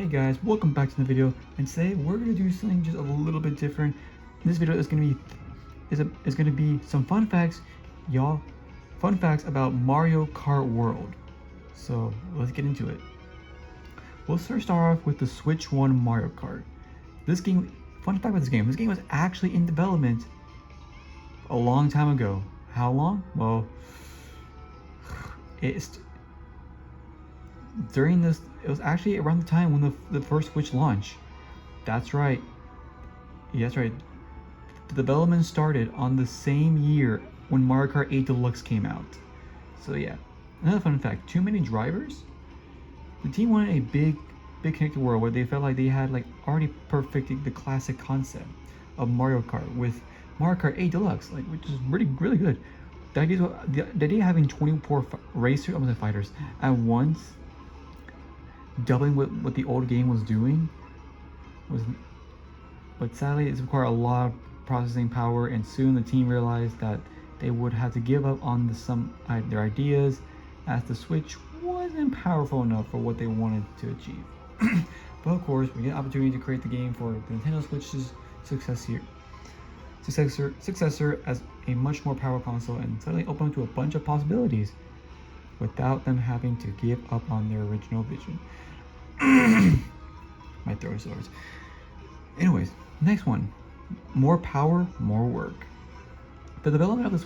Hey guys, welcome back to the video, and today we're gonna do something just a little bit different. This video is gonna be some fun facts, y'all. Fun facts about Mario Kart World. So let's get into it. We'll start off with the Switch 1 Mario Kart. This game, fun fact about this game was actually in development a long time ago. How long? Well, it was actually around the time when the first Switch launched. That's right. Yeah, that's right. The development started on the same year when Mario Kart 8 Deluxe came out. So yeah. Another fun fact, too many drivers? The team wanted a big connected world where they felt like they had already perfected the classic concept of Mario Kart with Mario Kart 8 Deluxe, which is really good. The idea of having 24 fighters at once, doubling what the old game was doing, but sadly it required a lot of processing power, and soon the team realized that they would have to give up on their ideas, as the Switch wasn't powerful enough for what they wanted to achieve. But of course, we get an opportunity to create the game for the Nintendo Switch's successor as a much more powerful console, and suddenly open up to a bunch of possibilities without them having to give up on their original vision. My throat sores. Anyways, next one. More power, more work. The development of the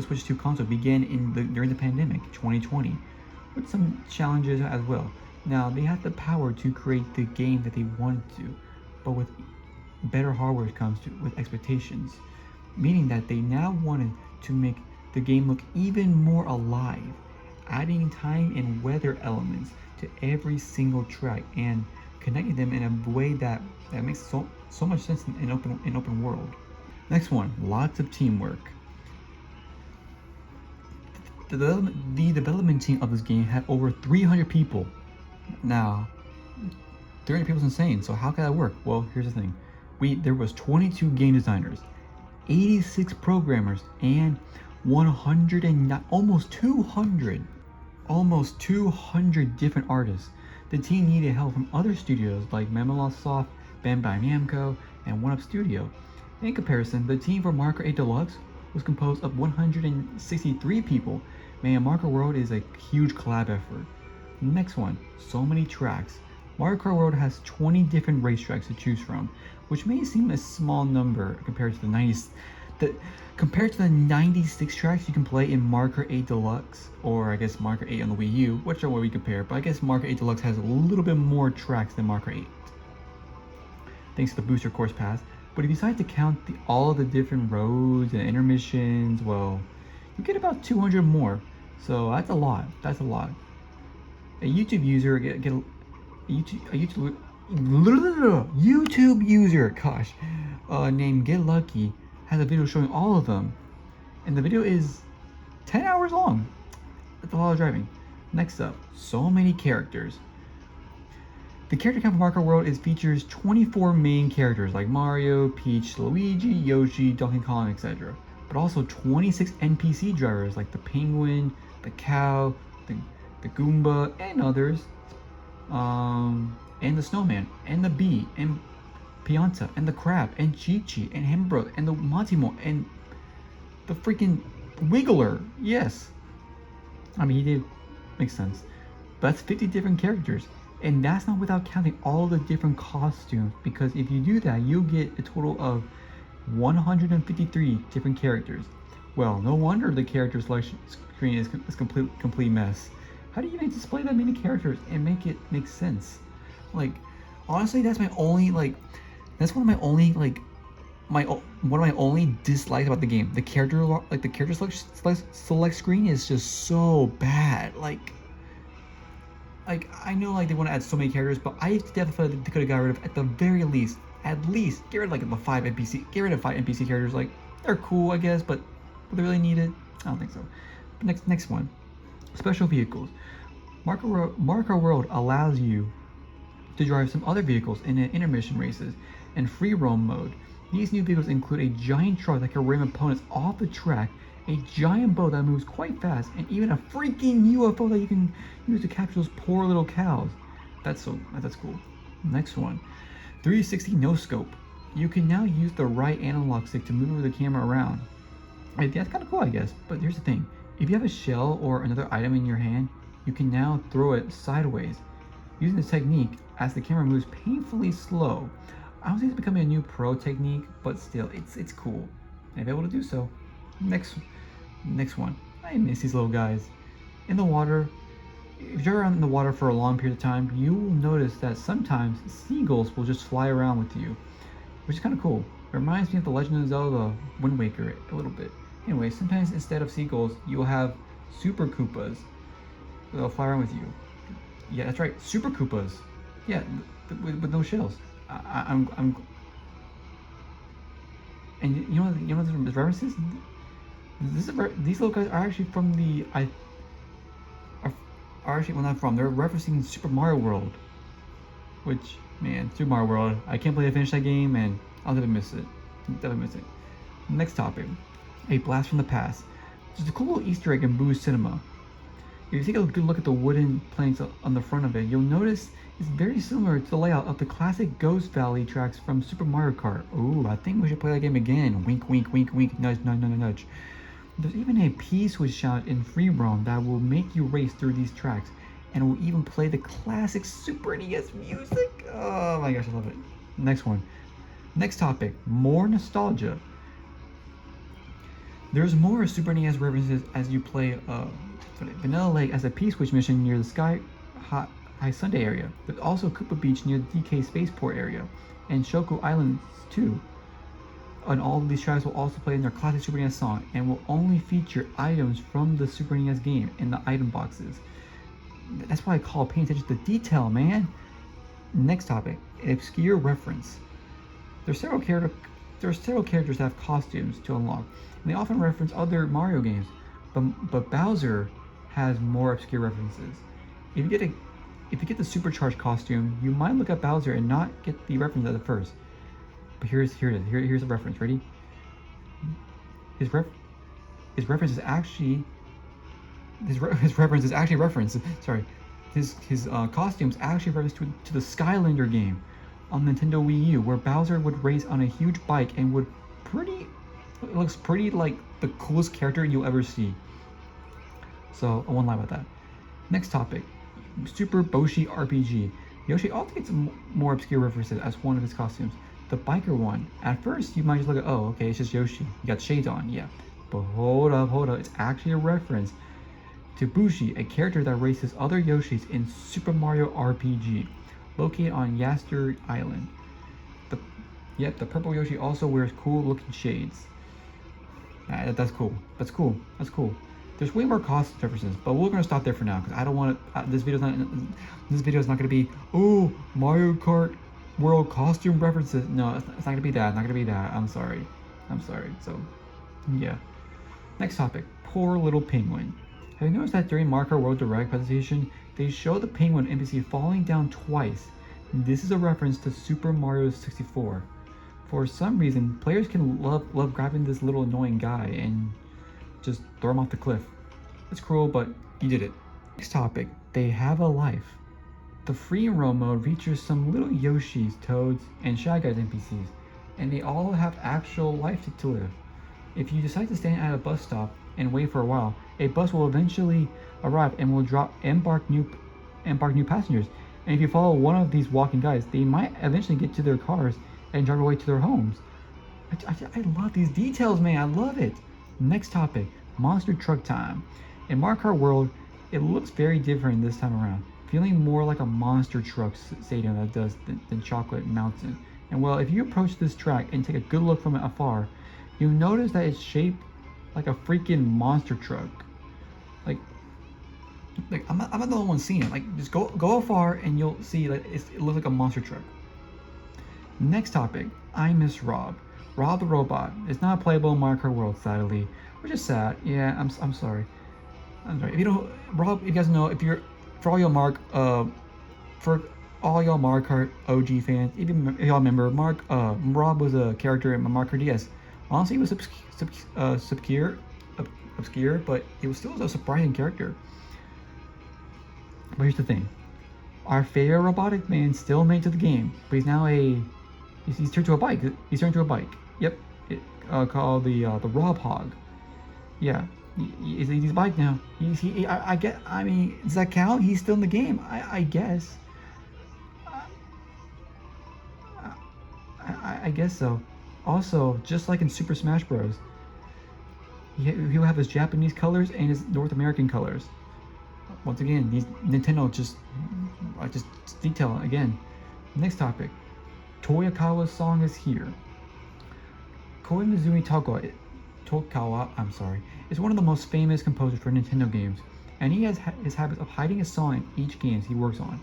Switch 2 console began during the pandemic, 2020, with some challenges as well. Now, they had the power to create the game that they wanted to, but with better hardware comes with expectations, meaning that they now wanted to make the game look even more alive, adding time and weather elements to every single track and connecting them in a way that makes so much sense in open world. Next one, lots of teamwork. The development team of this game had over 300 people. Now, 300 people is insane. So how can that work? Well, here's the thing: there was 22 game designers, 86 programmers, and almost 200 different artists. The team needed help from other studios like Memeloft Soft, Bandai Namco, and One Up Studio. In comparison, the team for Mario Kart 8 Deluxe was composed of 163 people. Man, Mario Kart World is a huge collab effort. Next one, so many tracks. Mario Kart World has 20 different racetracks to choose from, which may seem a small number compared to the 96 tracks you can play in Mario Kart 8 Deluxe, or I guess Mario Kart 8 on the Wii U, which are what we compare, but I guess Mario Kart 8 Deluxe has a little bit more tracks than Mario Kart 8, thanks to the booster course pass. But if you decide to count all of the different roads and intermissions, well, you get about 200 more. So that's a lot. A YouTube user named Get Lucky has a video showing all of them, and the video is 10 hours long. That's a lot of driving. Next up, so many characters. The character count for Mario Kart World features 24 main characters like Mario, Peach, Luigi, Yoshi, Donkey Kong, etc. But also 26 NPC drivers like the Penguin, the Cow, the Goomba, and others. And the Snowman, and the Bee, and Pianta, and the Crab, and Chi-Chi, and Hembro, and the Matimo, and the freaking Wiggler. Yes. I mean, he did make sense. But that's 50 different characters. And that's not without counting all the different costumes, because if you do that, you'll get a total of 153 different characters. Well, no wonder the character selection screen is complete mess. How do you even display that many characters and make it make sense? Honestly, that's one of my only dislikes about the game. The character select screen is just so bad. I know they want to add so many characters, but I definitely feel like they could have got rid of, at the very least, get rid of the 5 NPC. Get rid of 5 NPC characters. They're cool, I guess, but do they really need it? I don't think so. But next one, special vehicles. Mario Kart World allows you to drive some other vehicles in intermission races and free roam mode. These new vehicles include a giant truck that can ram opponents off the track, a giant boat that moves quite fast, and even a freaking UFO that you can use to capture those poor little cows. That's cool. Next one, 360 no scope. You can now use the right analog stick to move the camera around. That's kind of cool, I guess. But here's the thing: if you have a shell or another item in your hand, you can now throw it sideways. Using this technique, as the camera moves painfully slow. I don't think it's becoming a new pro technique, but still, it's cool. And be able to do so. Next one. I miss these little guys. In the water, if you're in the water for a long period of time, you will notice that sometimes seagulls will just fly around with you, which is kind of cool. It reminds me of The Legend of Zelda Wind Waker a little bit. Anyway, sometimes instead of seagulls, you'll have Super Koopas that'll fly around with you. Yeah, that's right, Super Koopas. Yeah, with no shells. I'm and you know the references. These little guys are actually from the are actually, well, not from. They're referencing Super Mario World, which, man, Super Mario World. I can't believe I finished that game, and I'll never miss it. Definitely miss it. Next topic, a blast from the past. There's a cool little Easter egg in Boo's Cinema. If you take a good look at the wooden planks on the front of it, you'll notice it's very similar to the layout of the classic Ghost Valley tracks from Super Mario Kart. Ooh, I think we should play that game again. Wink, wink, wink, wink, nudge, nudge, nudge, nudge. There's even a P-switch shot in Free Roam that will make you race through these tracks, and will even play the classic Super NES music. Oh my gosh, I love it. Next one. Next topic, more nostalgia. There's more Super NES references as you play Vanilla Lake as a P-switch mission near the Sky High Sunday area. There's also Koopa Beach near the DK Spaceport area, and Shoku Islands too. And all of these tracks will also play in their classic Super NES song, and will only feature items from the Super NES game in the item boxes. That's why I call paying attention to detail, man. Next topic, obscure reference. There are several characters that have costumes to unlock, and they often reference other Mario games. But Bowser has more obscure references. If you get the supercharged costume, you might look at Bowser and not get the reference at the first. But here's the reference. Ready? His reference is actually reference. Sorry, his costumes actually reference to the Skylander game on Nintendo Wii U, where Bowser would race on a huge bike and it looks pretty like the coolest character you'll ever see. So I won't lie about that. Next topic, Super Boshi RPG. Yoshi also gets more obscure references as one of his costumes. The biker one. At first, you might just look at, oh, okay, it's just Yoshi. You got shades on, yeah. But hold up. It's actually a reference to Bushi, a character that races other Yoshis in Super Mario RPG, located on Yaster Island. The purple Yoshi also wears cool-looking shades. That's cool. That's cool. There's way more costume references, but we're gonna stop there for now because I don't want to. This video is not gonna be Mario Kart World costume references. No, it's not gonna be that. I'm sorry. So, yeah. Next topic: poor little penguin. Have you noticed that during Mario Kart World Direct presentation, they show the penguin NPC falling down twice? This is a reference to Super Mario 64. For some reason, players can love grabbing this little annoying guy and just throw him off the cliff. It's cruel, but you did it. Next topic, they have a life. The free roam mode features some little Yoshis, Toads, and Shy Guys NPCs, and they all have actual life to live. If you decide to stand at a bus stop and wait for a while, a bus will eventually arrive and will embark new passengers. And if you follow one of these walking guys, they might eventually get to their cars and drive away to their homes. I love these details, man. I love it. Next topic, monster truck time. In Mario Kart World, it looks very different this time around, feeling more like a monster truck stadium that does than Chocolate Mountain. And well, if you approach this track and take a good look from afar, you'll notice that it's shaped like a freaking monster truck. Like I'm not the only one seeing it. Like, just go afar and you'll see that it looks like a monster truck. Next topic, I miss Rob. Rob the robot is not playable in Mario Kart World, sadly, which is sad. Yeah, I'm sorry. If you don't, Rob, you guys know, for all y'all Mario Kart OG fans, if y'all remember, Rob was a character in Mario Kart DS. Honestly, he was obscure, but he was still a surprising character. But here's the thing. Our favorite robotic man still made it to the game, but he's now he's turned to a bike. He's turned to a bike. Yep, called the Rob Hog. Yeah, he's a bike now. I get. I mean, does that count? He's still in the game. I guess. I guess so. Also, just like in Super Smash Bros., he'll have his Japanese colors and his North American colors. Once again, these Nintendo just detail again. Next topic. Toyokawa's song is here. Koizumi Tokawa, is one of the most famous composers for Nintendo games, and he has his habit of hiding a song in each game he works on.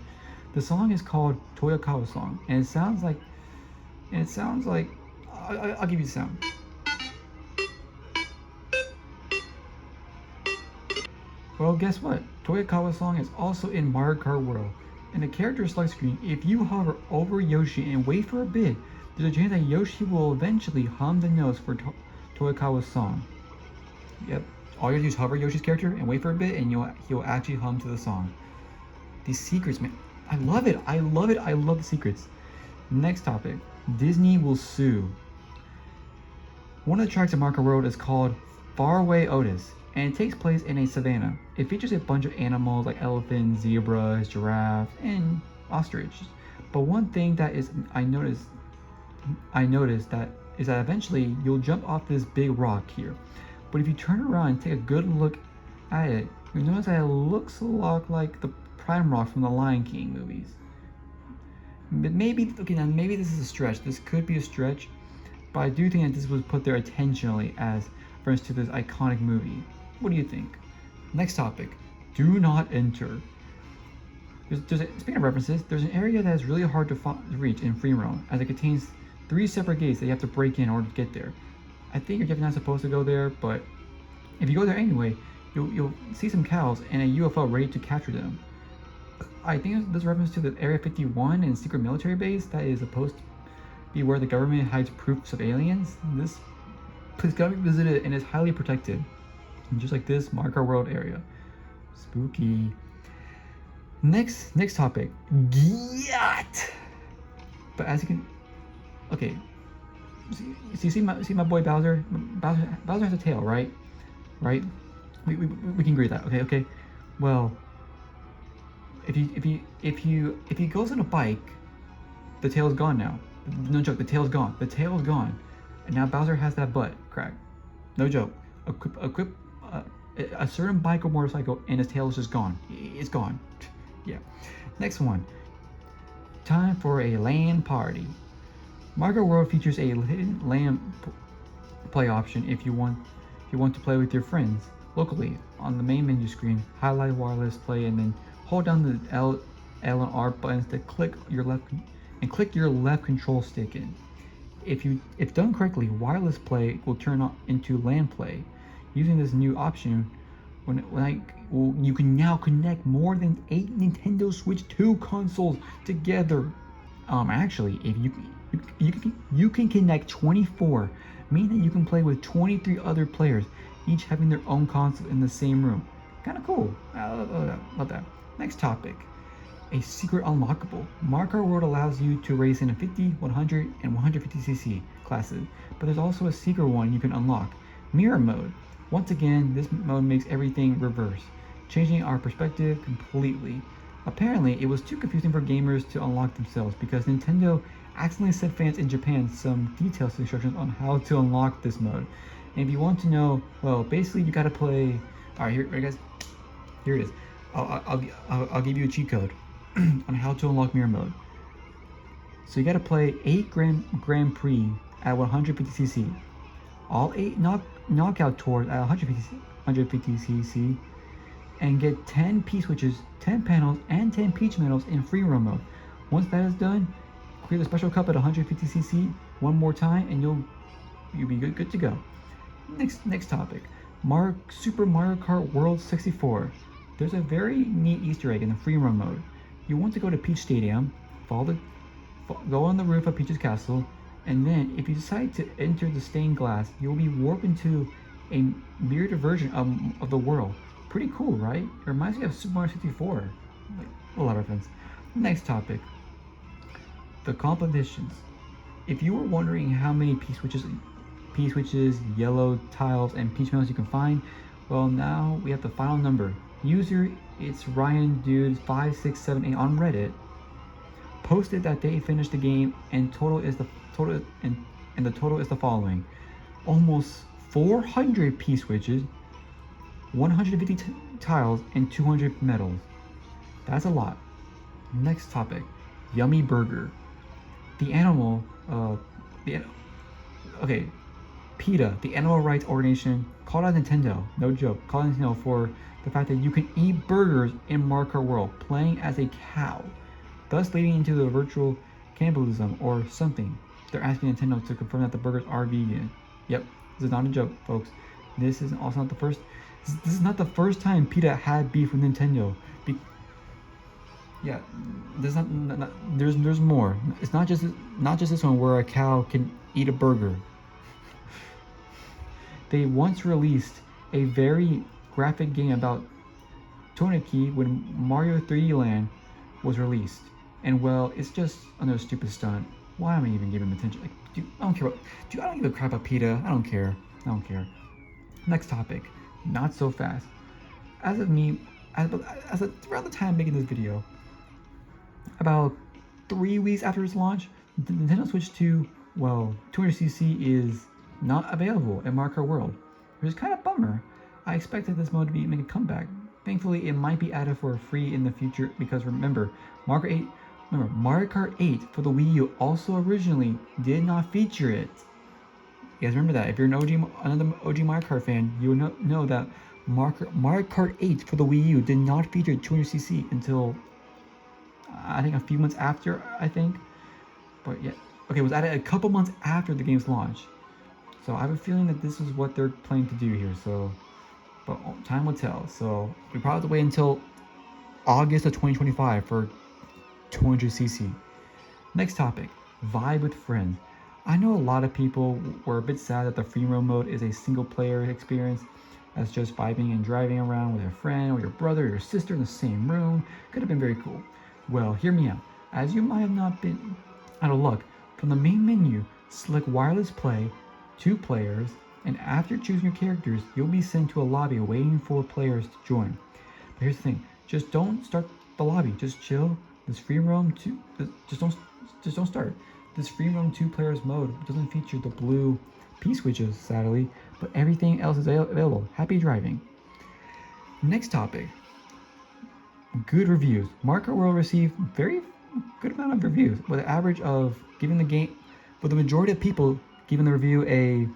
The song is called Toyokawa Song, and it sounds like I'll give you the sound. Well, guess what? Toyokawa's song is also in Mario Kart World. In the character select screen, if you hover over Yoshi and wait for a bit, there's a chance that Yoshi will eventually hum the notes for Toyokawa's song. Yep, all you have to do is hover Yoshi's character and wait for a bit, and he'll actually hum to the song. These secrets, man, I love it. I love the secrets. Next topic: Disney will sue. One of the tracks in Mario Kart World is called Faraway Otis, and it takes place in a savannah. It features a bunch of animals like elephants, zebras, giraffes, and ostriches. But one thing that I noticed that eventually you'll jump off this big rock here. But if you turn around and take a good look at it, you'll notice that it looks a lot like the Prime Rock from the Lion King movies. But maybe this is a stretch. This could be a stretch, but I do think that this was put there intentionally as reference to this iconic movie. What do you think? Next topic: do not enter. Speaking of references, there's an area that is really hard to reach in free roam, as it contains 3 separate gates that you have to break in order to get there. I think you're definitely not supposed to go there, but if you go there anyway, you'll see some cows and a UFO ready to capture them. I think this reference to the Area 51 and secret military base that is supposed to be where the government hides proofs of aliens. This place gotta be visited and is highly protected, and just like this Mario Kart World area. Spooky. Next topic: Gyat. But as you can, okay. See my boy Bowser. Bowser has a tail, right? Right. We can agree with that. Okay. Well, if he goes on a bike, the tail is gone now. No joke. The tail's gone. And now Bowser has that butt crack. No joke. Equip a certain bike or motorcycle, and his tail is just gone. It's gone. Yeah. Next one. Time for a LAN party. Mario Kart World features a hidden LAN play option if you want to play with your friends locally. On the main menu screen, highlight wireless play and then hold down the L and R buttons to click your left control stick in. If done correctly, wireless play will turn on into LAN play. Using this new option, you can now connect more than 8 Nintendo Switch 2 consoles together. Actually, if you can connect 24, meaning that you can play with 23 other players, each having their own console in the same room. Kind of cool. I love that. Next topic: a secret unlockable. Mario Kart World allows you to race in a 50, 100, and 150cc classes, but there's also a secret one you can unlock: mirror mode. Once again, this mode makes everything reverse, changing our perspective completely. Apparently, it was too confusing for gamers to unlock themselves because Nintendo accidentally sent fans in Japan some detailed instructions on how to unlock this mode. And if you want to know, well, basically you gotta play. All right, here, guys. Here it is. I'll give you a cheat code on how to unlock mirror mode. So you gotta play 8 Grand Prix at 150cc, all 8 knockout tours at 150cc, and get 10 P-switches, 10 panels, and 10 Peach medals in free roam mode. Once that is done, clear the special cup at 150cc one more time, and you'll be good to go. Next topic: Super Mario Kart World 64. There's a very neat Easter egg in the free roam mode. You want to go to Peach Stadium, go on the roof of Peach's castle, and then if you decide to enter the stained glass, you'll be warped into a mirrored version of the world. Pretty cool, right? It reminds me of Super Mario 64. Like, a lot of reference. Next topic, the competitions. If you were wondering how many P-switches, yellow tiles, and peach melons you can find, well, now we have the final number. User, it's Ryan Dude 5678 on Reddit, posted that they finished the game, and the total is the following: almost 400 P-switches, 150 tiles, and 200 medals. That's a lot. Next topic, Yummy Burger. The animal, okay, PETA, the animal rights organization, called out Nintendo, no joke, called out Nintendo for the fact that you can eat burgers in Mario Kart World, playing as a cow, thus leading into the virtual cannibalism or something. They're asking Nintendo to confirm that the burgers are vegan. Yep, this is not a joke, folks. This is also not the first. This is not the first time PETA had beef with Nintendo. Yeah, there's more. It's not just this one where a cow can eat a burger. They once released a very graphic game about Toniki when Mario 3D Land was released, and well, it's just another stupid stunt. Why am I even giving them attention? Like, dude, I don't care about. Dude, I don't give a crap about PETA. I don't care. Next topic, not so fast. As of around the time making this video, about 3 weeks after its launch, the Nintendo Switch 2, well, 200cc is not available in Mario Kart World, which is kind of a bummer. I expected this mode to make a comeback. Thankfully, it might be added for free in the future because remember, Mario Kart 8 for the Wii U also originally did not feature it. You guys remember that? If you're another OG Mario Kart fan, you will know that Mario Kart 8 for the Wii U did not feature 200cc until I think a few months after, but yeah, okay, it was added a couple months after the game's launch. So I have a feeling that this is what they're planning to do here. So, but time will tell. So we probably have to wait until August of 2025 for 200cc. Next topic, vibe with friends. I know a lot of people were a bit sad that the free roam mode is a single player experience. That's just vibing and driving around with your friend or your brother or your sister in the same room. Could have been very cool. Well, hear me out. As you might have not been out of luck, from the main menu, select wireless play, 2 players, and after choosing your characters, you'll be sent to a lobby waiting for players to join. But here's the thing, just don't start the lobby, just chill. This free roam just don't start. This free roam 2 players mode doesn't feature the blue P-switches, sadly, but everything else is available. Happy driving. Next topic, good reviews. Mario Kart World received very good amount of reviews, with an average of giving the game, with the majority of people giving the review a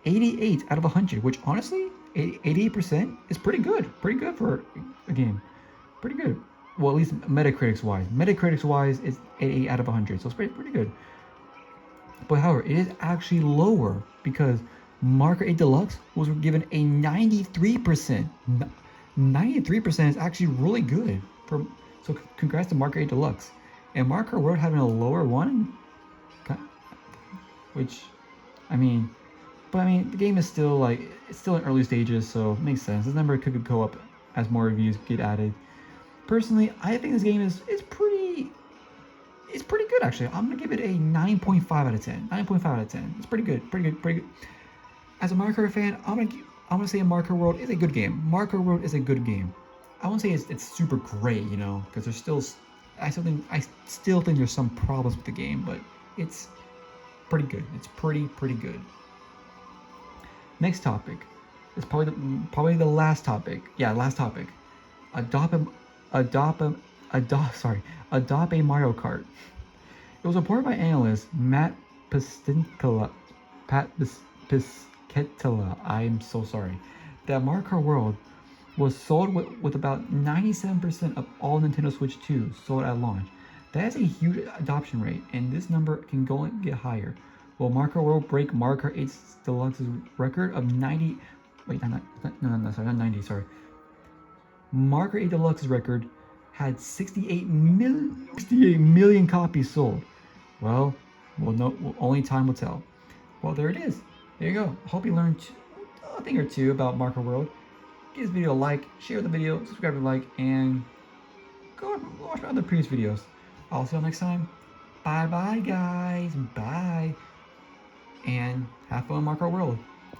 88 out of 100, which honestly, 88% is pretty good for a game. Pretty good. Well, at least Metacritic's wise, it's 88 out of 100, so it's pretty good. But however, it is actually lower because Mario Kart 8 Deluxe was given a 93%. 93% is actually really good. So congrats to Mario Kart 8 Deluxe. And Mario Kart World having a lower one, which, the game is still it's still in early stages, so it makes sense. This number could go up as more reviews get added. Personally, I think this game is pretty good actually. I'm gonna give it a 9.5 out of 10. 9.5 out of 10. It's pretty good. As a Mario Kart fan, I'm gonna say Mario Kart World is a good game. Mario Kart World is a good game. I won't say it's super great, because there's still, I still think there's some problems with the game, but it's pretty good. It's pretty good. Next topic is probably the last topic. Yeah, last topic. Adopt a Mario Kart. It was reported by analyst Matt Piscatella, I'm so sorry, that Mario Kart World was sold with about 97% of all Nintendo Switch 2 sold at launch. That is a huge adoption rate, and this number can go and get higher. Will Mario Kart World break Mario Kart 8 Deluxe's record of 90? Wait, not 90. Sorry. Mario Kart 8 Deluxe's record had 68 million copies sold. Well, only time will tell. Well, there it is. There you go. Hope you learned a thing or two about Mario Kart World. Give this video a like, share the video, subscribe and like, and go watch my other previous videos. I'll see you next time. Bye bye, guys. Bye. And have fun, Marco World.